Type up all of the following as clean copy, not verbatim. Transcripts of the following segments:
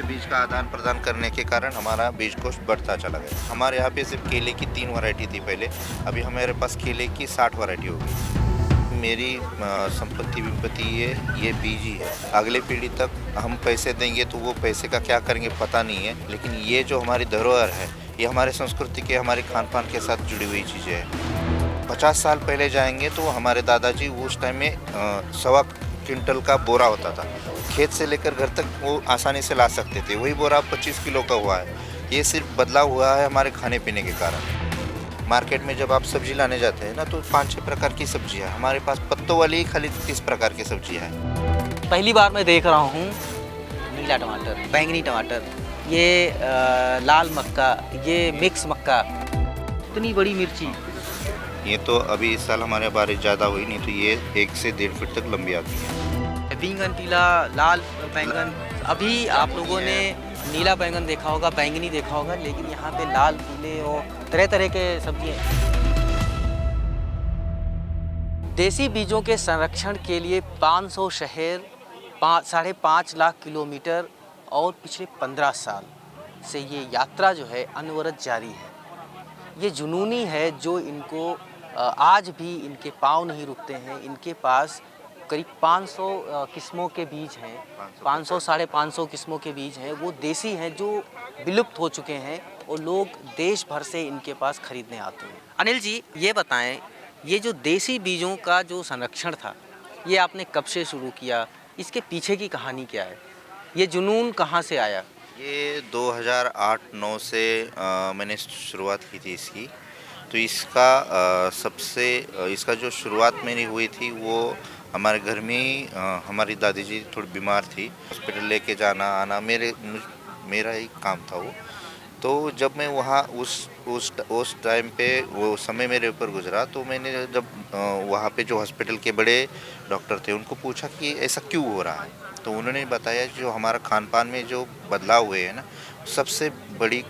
बीज का आदान प्रदान करने के कारण हमारा बीज कोष बढ़ता चला गया। हमारे यहाँ पे सिर्फ केले की 3 वैरायटी थी पहले, अभी हमारे पास केले की 60 वैरायटी हो गई। मेरी संपत्ति विपत्ति ये बीज ही है। अगले पीढ़ी तक हम पैसे देंगे तो वो पैसे का क्या करेंगे पता नहीं है, लेकिन ये जो हमारी धरोहर है ये हमारे संस्कृति के, हमारे खान पान के साथ जुड़ी हुई चीज़ें हैं। 50 साल पहले जाएंगे तो हमारे दादाजी उस टाइम में 1.25 क्विंटल का बोरा होता था, खेत से लेकर घर तक वो आसानी से ला सकते थे। वही बोरा 25 किलो का हुआ है। ये सिर्फ बदलाव हुआ है हमारे खाने पीने के कारण। मार्केट में जब आप सब्जी लाने जाते हैं ना तो 5-6 प्रकार की सब्जियाँ, हमारे पास पत्तों वाली खाली 30 प्रकार की सब्जियाँ हैं। पहली बार मैं देख रहा हूँ नीला टमाटर, बैंगनी टमाटर, ये लाल मक्का, ये मिक्स मक्का, इतनी बड़ी मिर्ची। ये तो अभी इस साल हमारे बारिश ज़्यादा हुई, नहीं तो ये 1 से 1.5 फीट तक लंबी आती है। बैंगन पीला, लाल बैंगन। अभी आप लोगों ने नीला बैंगन देखा होगा, बैंगनी देखा होगा, लेकिन यहाँ पे लाल, पीले और तरह तरह के सब्जियाँ। देसी बीजों के संरक्षण के लिए 500 शहर, 5.5 लाख किलोमीटर और पिछले 15 साल से ये यात्रा जो है अनवरत जारी है। ये जुनूनी है जो इनको आज भी इनके पाँव नहीं रुकते हैं। इनके पास करीब 500 किस्मों के बीज हैं, 500 550 किस्मों के बीज हैं, वो देसी हैं जो विलुप्त हो चुके हैं और लोग देश भर से इनके पास खरीदने आते हैं। अनिल जी, ये बताएं, ये जो देसी बीजों का जो संरक्षण था ये आपने कब से शुरू किया? इसके पीछे की कहानी क्या है? ये जुनून कहाँ से आया? ये 2008-9 से मैंने शुरुआत की थी इसकी। तो इसका जो शुरुआत मेरी हुई थी वो हमारे घर में ही हमारी दादी जी थोड़ी बीमार थी, हॉस्पिटल लेके जाना आना मेरा ही काम था वो। तो जब मैं वहाँ उस टाइम पे वो समय मेरे ऊपर गुजरा, तो मैंने जब वहाँ पे जो हॉस्पिटल के बड़े डॉक्टर थे उनको पूछा कि ऐसा क्यों हो रहा है, तो उन्होंने बताया जो हमारा खान पान में जो बदलाव हुए हैं ना, सबसे बड़ी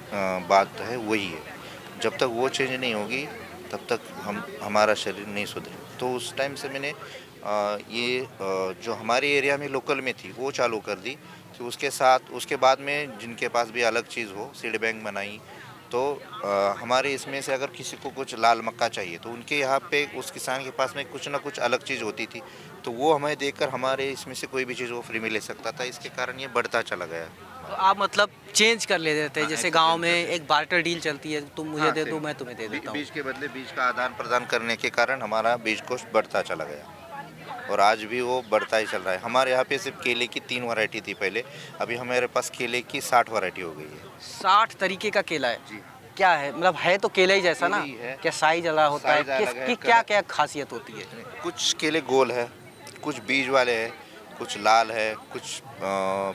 बात है वही है। जब तक वो चेंज नहीं होगी तब तक हमारा शरीर नहीं सुधरे। तो उस टाइम से मैंने जो हमारे एरिया में लोकल में थी वो चालू कर दी। तो उसके बाद में जिनके पास भी अलग चीज़ हो, सीड बैंक बनाई। तो हमारे इसमें से अगर किसी को कुछ लाल मक्का चाहिए तो उनके यहाँ पे उस किसान के पास में कुछ ना कुछ अलग चीज़ होती थी, तो वो हमें देकर हमारे इसमें से कोई भी चीज़ वो फ्री में ले सकता था। इसके कारण ये बढ़ता चला गया। तो आप मतलब चेंज कर लेते थे, जैसे गांव में एक बार्टर डील चलती है, तुम मुझे दे दो मैं तुम्हें दे देता हूँ। बीज के बदले बीज का आदान प्रदान करने के कारण हमारा बीज कोष बढ़ता चला गया और आज भी वो बढ़ता ही चल रहा है। हमारे यहाँ पे सिर्फ केले की 3 वैरायटी थी पहले, अभी हमारे पास केले की 60 वैरायटी हो गई है। 60 तरीके का केला है जी। क्या है? मतलब है तो केला ही जैसा ना? क्या साइज अलग होता है? किसकी क्या क्या खासियत होती है? कुछ केले गोल है, कुछ बीज वाले हैं, कुछ लाल है, कुछ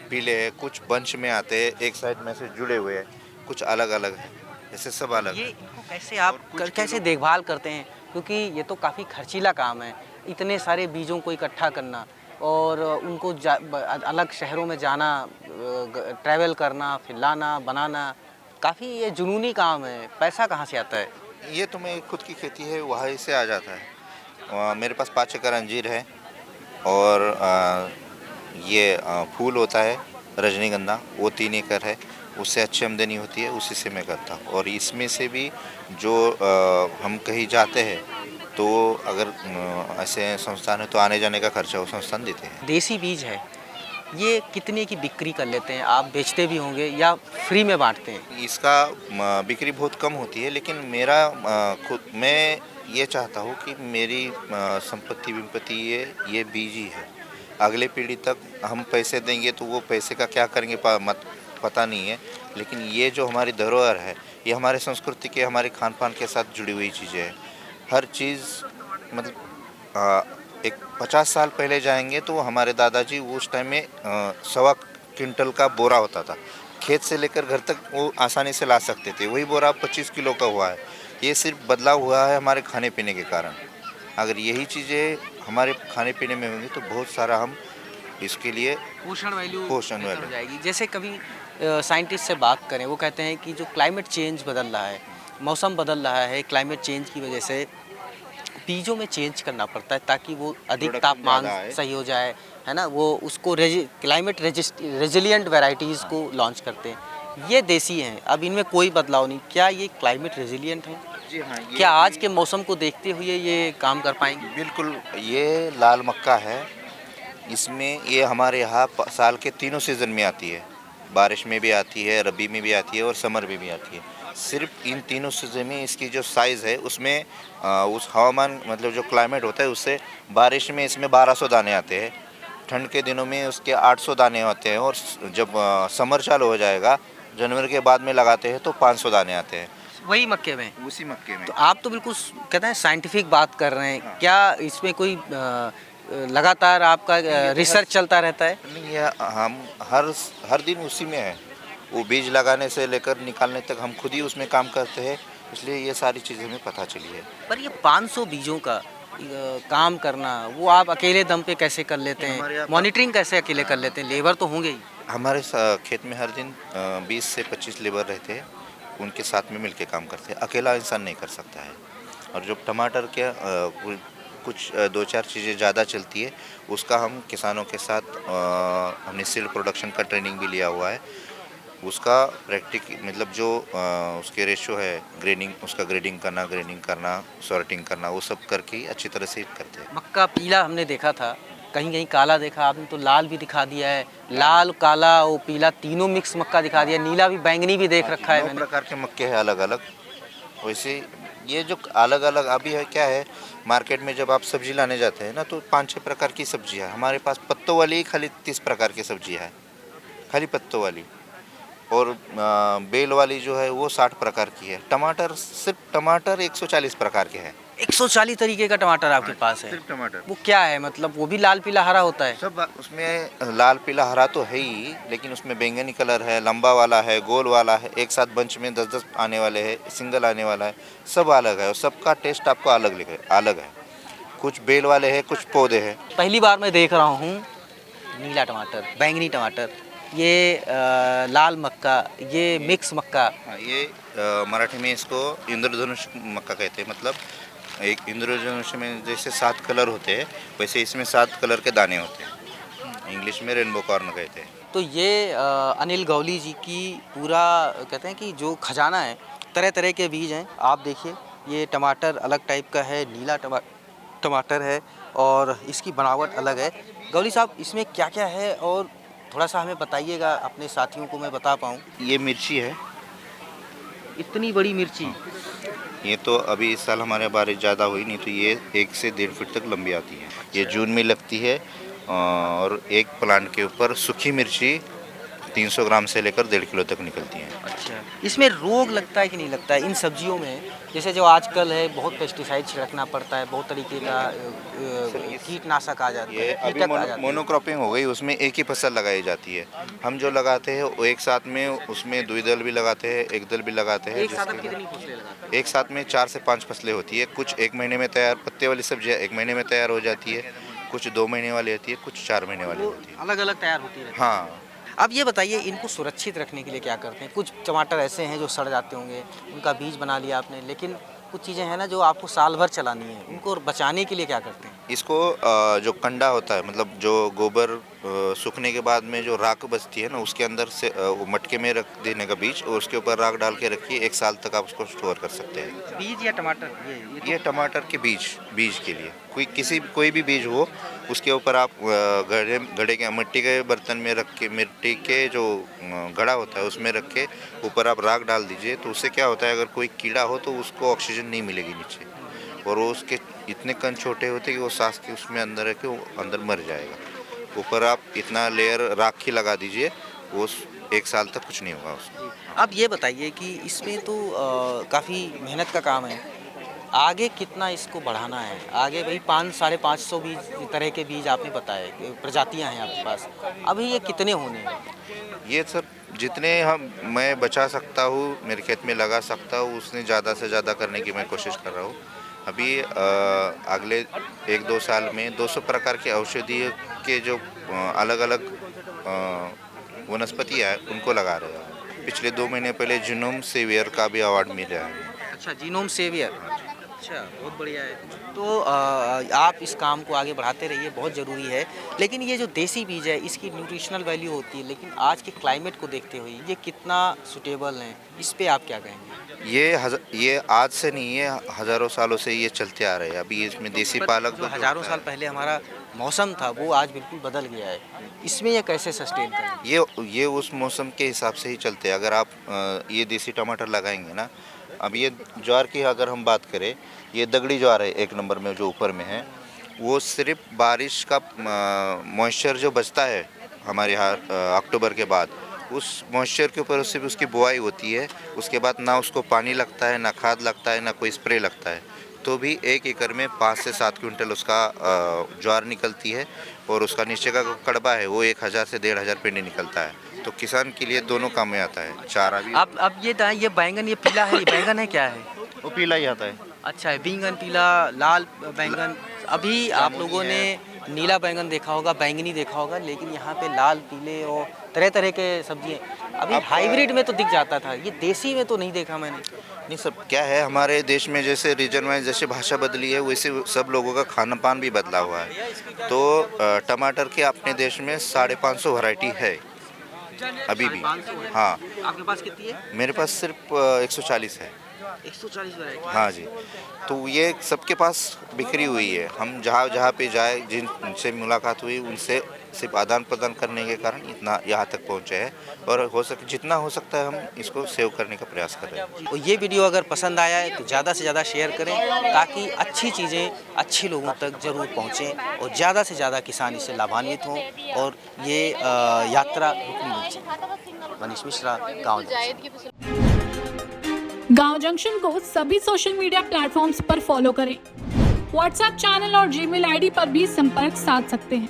पीले है, कुछ बंच में आते हैं, एक साइड में से जुड़े हुए हैं, कुछ अलग अलग है, ऐसे सब अलग ये है। इनको कैसे आप कैसे देखभाल करते हैं? क्योंकि ये तो काफ़ी खर्चीला काम है, इतने सारे बीजों को इकट्ठा करना और उनको अलग शहरों में जाना, ट्रैवल करना, फिर लाना, बनाना, काफ़ी ये जुनूनी काम है। पैसा कहाँ से आता है? ये तो मैं खुद की खेती है वहाँ से आ जाता है। मेरे पास 5 एकड़ अंजीर है और ये फूल होता है रजनीगंधा, वो 3 एकड़ है, उससे अच्छी आमदनी होती है, उसी से मैं करता हूँ। और इसमें से भी जो हम कहीं जाते हैं तो अगर ऐसे संस्थान है तो आने जाने का खर्चा वो संस्थान देते हैं। देसी बीज है, ये कितने की बिक्री कर लेते हैं? आप बेचते भी होंगे या फ्री में बांटते हैं? इसका बिक्री बहुत कम होती है, लेकिन मैं ये चाहता हूँ कि मेरी संपत्ति विपत्ति ये बीज ही है। अगले पीढ़ी तक हम पैसे देंगे तो वो पैसे का क्या करेंगे पता नहीं है, लेकिन ये जो हमारी धरोहर है ये हमारे संस्कृति के, हमारे खान पान के साथ जुड़ी हुई चीज़ें हैं। हर चीज़ मतलब एक 50 साल पहले जाएंगे तो हमारे दादाजी उस टाइम में 1.25 क्विंटल का बोरा होता था, खेत से लेकर घर तक वो आसानी से ला सकते थे। वही बोरा 25 किलो का हुआ है। ये सिर्फ बदलाव हुआ है हमारे खाने पीने के कारण। अगर यही चीज़ें हमारे खाने पीने में होंगी तो बहुत सारा हम इसके लिए पोषण वैल्यू हो जाएगी। जैसे कभी साइंटिस्ट से बात करें, वो कहते हैं कि जो क्लाइमेट चेंज बदल रहा है, मौसम बदल रहा है, क्लाइमेट चेंज की वजह से बीजों में चेंज करना पड़ता है ताकि वो अधिक तापमान सही हो जाए, है ना, वो उसको क्लाइमेट रेजिलिएंट वैरायटीज़ को लॉन्च करते हैं। ये देसी हैं, अब इनमें कोई बदलाव नहीं। क्या ये क्लाइमेट रेजिलिएंट है? जी हाँ, क्या आज के मौसम को देखते हुए ये काम कर पाएंगे? बिल्कुल। ये लाल मक्का है, इसमें ये हमारे यहाँ साल के तीनों सीज़न में आती है। बारिश में भी आती है, रबी में भी आती है और समर में भी आती है। सिर्फ इन तीनों सीज़न में इसकी जो साइज़ है उसमें उस हवामान मतलब जो क्लाइमेट होता है उससे बारिश में इसमें 1200 दाने आते हैं, ठंड के दिनों में उसके 800 दाने होते हैं, और जब समर चालू हो जाएगा जनवरी के बाद में लगाते हैं तो 500 दाने आते हैं वही मक्के में? उसी मक्के में। तो आप तो बिल्कुल कहते हैं साइंटिफिक बात कर रहे हैं। हाँ। क्या इसमें कोई लगातार आपका रिसर्च चलता रहता है? नहीं, ये हम हर दिन उसी में है। वो बीज लगाने से लेकर निकालने तक हम खुद ही उसमें काम करते हैं, इसलिए ये सारी चीज़ें हमें पता चली है। पर ये 500 बीजों का काम करना, वो आप अकेले दम पे कैसे कर लेते हमारे हैं? यहाँ मॉनिटरिंग कैसे अकेले कर लेते हैं? लेबर तो होंगे ही। हमारे खेत में हर दिन 20 से 25 लेबर रहते हैं, उनके साथ में मिलके काम करते हैं। अकेला इंसान नहीं कर सकता है। और जो टमाटर के कुछ 2-4 चीज़ें ज़्यादा चलती है, उसका हम किसानों के साथ हमने सीड प्रोडक्शन का ट्रेनिंग भी लिया हुआ है। उसका मतलब जो उसके रेशो है, ग्रेडिंग करना, सॉर्टिंग करना, वो सब करके ही अच्छी तरह से करते हैं। मक्का पीला हमने देखा था, कहीं कहीं काला देखा, आपने तो लाल भी दिखा दिया है। लाल, काला और पीला तीनों मिक्स मक्का दिखा दिया। नीला भी, बैंगनी भी देख रखा है 9 मैंने। प्रकार के मक्के हैं अलग अलग। वैसे ये जो अलग अलग अभी है क्या है, मार्केट में जब आप सब्जी लाने जाते हैं ना तो 5-6 प्रकार की सब्जियाँ है। हमारे पास पत्तों वाली ही खाली 30 प्रकार की सब्जियाँ है, खाली पत्तों वाली। और बेल वाली जो है वो 60 प्रकार की है। सिर्फ टमाटर 140 प्रकार के हैं। 140 तरीके का टमाटर आपके पास है? सिर्फ टमाटर। वो क्या है, मतलब वो भी लाल पीला हरा होता है? सब उसमें लाल पीला हरा तो है ही, लेकिन उसमें बैंगनी कलर है, लंबा वाला है, गोल वाला है, एक साथ बंच में 10-10 आने वाले हैं, सिंगल आने वाला है, सब अलग है और सबका टेस्ट आपको अलग है। कुछ बेल वाले हैं, कुछ पौधे हैं। पहली बार मैं देख रहा हूँ नीला टमाटर, बैंगनी टमाटर, ये लाल मक्का, ये मिक्स मक्का। हाँ, ये मराठी में इसको इंद्रधनुष मक्का कहते हैं। मतलब एक इंद्रधनुष में जैसे 7 कलर होते हैं, वैसे इसमें 7 कलर के दाने होते हैं। इंग्लिश में रेनबो कॉर्न कहते हैं। तो ये अनिल गौली जी की पूरा कहते हैं कि जो खजाना है, तरह तरह के बीज हैं। आप देखिए, ये टमाटर अलग टाइप का है, नीला टमाटर है और इसकी बनावट अलग है। गौली साहब, इसमें क्या क्या है और थोड़ा सा हमें बताइएगा, अपने साथियों को मैं बता पाऊँ। ये मिर्ची है। इतनी बड़ी मिर्ची? ये तो अभी इस साल हमारे बारिश ज़्यादा हुई नहीं, तो ये 1 से 1.5 फीट तक लंबी आती है। ये जून में लगती है और एक प्लांट के ऊपर सूखी मिर्ची 300 ग्राम से लेकर 1.5 किलो तक निकलती हैं। अच्छा, इसमें रोग लगता है कि नहीं लगता है इन सब्जियों में? जैसे जो आजकल है, बहुत पेस्टिसाइड छिड़कना पड़ता है, बहुत तरीके का कीटनाशक आ जाता ये है, अभी कीटक आ जाते हैं। मोनोक्रॉपिंग हो गई, उसमें एक ही फसल लगाई जाती है। हम जो लगाते हैं वो एक साथ में उसमें 2 दल भी लगाते हैं, 1 दल भी लगाते हैं। एक साथ आप कितनी फसलें लगाते हैं? एक साथ में 4 से 5 फसलें होती है। कुछ 1 महीने में तैयार, पत्ते वाली सब्जियाँ 1 महीने में तैयार हो जाती है, कुछ 2 महीने वाली होती है, कुछ 4 महीने वाली होती है। अलग अलग तैयार होती है। हाँ, अब ये बताइए, इनको सुरक्षित रखने के लिए क्या करते हैं? कुछ टमाटर ऐसे हैं जो सड़ जाते होंगे, उनका बीज बना लिया आपने, लेकिन कुछ चीज़ें हैं ना जो आपको साल भर चलानी है, उनको बचाने के लिए क्या करते हैं? इसको जो कंडा होता है, मतलब जो गोबर सूखने के बाद में जो राख बचती है ना, उसके अंदर से वो मटके में रख देने का बीज, और उसके ऊपर राख डाल के रखिए, 1 साल तक आप उसको स्टोर कर सकते हैं। बीज या टमाटर? ये टमाटर के बीज के लिए कोई भी बीज हो, उसके ऊपर आप घड़े के मिट्टी के बर्तन में रख के, मिट्टी के जो घड़ा होता है उसमें रख के ऊपर आप राख डाल दीजिए, तो उससे क्या होता है, अगर कोई कीड़ा हो तो उसको ऑक्सीजन नहीं मिलेगी नीचे, और वो उसके इतने कण छोटे होते हैं कि वो सांस के उसमें अंदर रह के वो अंदर मर जाएगा। ऊपर आप इतना लेयर राख की लगा दीजिए, वो 1 साल तक कुछ नहीं होगा उसको। अब ये बताइए कि इसमें तो काफ़ी मेहनत का काम है, आगे कितना इसको बढ़ाना है? आगे भाई 500-550 बीज तरह के बीज आपने बताए, प्रजातियां हैं आपके पास, अभी ये कितने होने हैं? ये सर जितने मैं बचा सकता हूँ, मेरे खेत में लगा सकता हूँ, उसने ज़्यादा से ज़्यादा करने की मैं कोशिश कर रहा हूँ। अभी अगले 1-2 साल में 200 प्रकार के औषधीय के जो अलग अलग वनस्पति है उनको लगा रहे हैं। पिछले 2 महीने पहले जीनोम सेवियर का भी अवार्ड मिला है। अच्छा, जीनोम सेवियर। अच्छा, बहुत बढ़िया है। तो आप इस काम को आगे बढ़ाते रहिए, बहुत ज़रूरी है। लेकिन ये जो देसी बीज है, इसकी न्यूट्रिशनल वैल्यू होती है, लेकिन आज के क्लाइमेट को देखते हुए ये कितना सूटेबल है, इस पे आप क्या कहेंगे? ये आज से नहीं, ये हज़ारों सालों से ये चलते आ रहे हैं। अभी इसमें देसी पर पालक जो जो हज़ारों होता साल है, पहले हमारा मौसम था, वो आज बिल्कुल बदल गया है। इसमें ये कैसे सस्टेन करेंगे? ये उस मौसम के हिसाब से ही चलते हैं। अगर आप ये देसी टमाटर लगाएंगे ना, अब ये ज्वार की अगर हम बात करें, ये दगड़ी ज्वार है एक नंबर में जो ऊपर में है, वो सिर्फ बारिश का मॉइस्चर जो बचता है हमारे यहाँ अक्टूबर के बाद, उस मॉइस्चर के ऊपर सिर्फ उसकी बुआई होती है। उसके बाद ना उसको पानी लगता है, ना खाद लगता है, ना कोई स्प्रे लगता है, तो भी 1 एकड़ में 5 से 7 क्विंटल उसका ज्वार निकलती है। और उसका नीचे का कड़बा है वो 1000 से 1500 पिंडी निकलता है। तो किसान के लिए दोनों काम में आता है, चारा भी। अब ये बैंगन, ये पीला है, ये बैंगन है, क्या है? वो पीला ही आता है। अच्छा है, बैंगन पीला, लाल बैंगन। अभी आप लोगों ने नीला बैंगन देखा होगा, बैंगनी देखा होगा, लेकिन यहाँ पे लाल, पीले और तरह तरह के सब्जियाँ। अभी हाइब्रिड में तो दिख जाता था, ये देसी में तो नहीं देखा मैंने। नहीं, सब क्या है, हमारे देश में जैसे रीजन वाइज जैसे भाषा बदली है, वैसे सब लोगों का खान पान भी बदला हुआ है। तो टमाटर के अपने देश में 550 वैरायटी है अभी भी। 550 है। हाँ, आपके पास कितनी है? मेरे पास सिर्फ 140 है। 140 वैरायटी। हाँ जी, तो ये सबके पास बिखरी हुई है। हम जहाँ जहाँ पे जाए, जिनसे मुलाकात हुई, उनसे सिर्फ आदान प्रदान करने के कारण इतना यहाँ तक पहुँचे हैं। और हो सके जितना हो सकता है हम इसको सेव करने का प्रयास कर रहे हैं। और ये वीडियो अगर पसंद आया है तो ज़्यादा से ज़्यादा शेयर करें, ताकि अच्छी चीज़ें अच्छे लोगों तक ज़रूर पहुँचें और ज़्यादा से ज़्यादा किसान इससे लाभान्वित हों और ये यात्रा रुकनी नहीं चाहिए। मनीष मिश्रा, गाँव गांव जंक्शन को सभी सोशल मीडिया प्लेटफॉर्म्स पर फॉलो करें। व्हाट्सएप चैनल और जीमेल आईडी पर भी संपर्क साध सकते हैं।